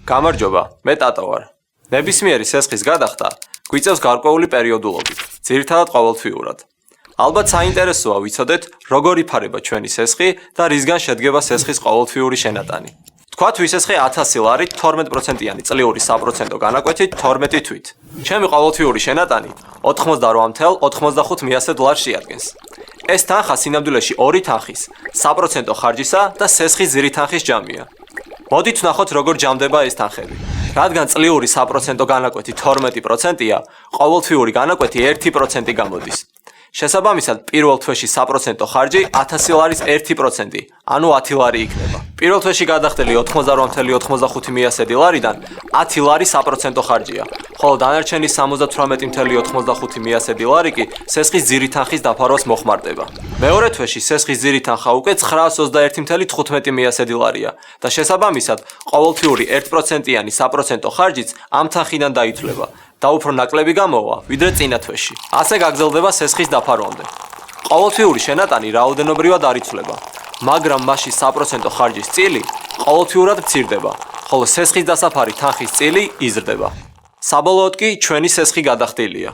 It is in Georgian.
გამარჯობა, მე ტატო ვარ. ნებისმიერი სესხის გადახდა გვიწევს გარკვეული პერიოდულობით, ძირითადად ყოველთვიურად. ალბათ საინტერესოა ვიცოდეთ, როგორ იფარება ჩვენი სესხი და რისგან შედგება სესხის ყოველთვიური შენატანი. Თქვათ ვისესხი 1000 ლარით 12%-იანი წლიური საპროცენტო განაკვეთით 12 თვით. ჩემი ყოველთვიური შენატანი 88.95 დოლარს შეადგენს. ეს თანხა სინამდვილეში 2 თანხის, საპროცენტო ხარჯისა და სესხის ძირი თანხის ჯამია. მოდით ვნახოთ, როგორ ჯამდება ეს თანხები. რადგან წლიური საპროცენტო განაკვეთი 12%-ია, ყოველთვიური განაკვეთი 1% გამოდის. შესაბამისად, პირველ თვეში საპროცენტო ხარჯი 1000 ლარის 1%, ანუ 10 ლარი იქნება. პირველ თვეში გადახდელი 88.95 ლარიდან 10 ლარი საპროცენტო ხარჯია, ხოლო დანარჩენი 78.95 ლარი კი სესხის ძირი თანხის დაფარვას მოხმარდება. მეორე თვეში სესხის ძირი თანხა უკვე 921.15 ლარია და შესაბამისად, ყოველთვიური 1%-იანი საპროცენტო ხარჯიც ამ თანხიდან დაითვლება. და უფრო ნაკლები გამოვა, ვიდრე წინა თვეში. ასე გაგრძელდება სესხის დაფარვამდე. ყოველთვიური შენატანი რაოდენობრივად არ იცვლება, მაგრამ მასში საპროცენტო ხარჯის წილი ყოველთვიურად მცირდება, ხოლო სესხის დასაფარი თანხის წილი იზრდება. საბოლოოდ კი ჩვენი სესხი გადახდილია.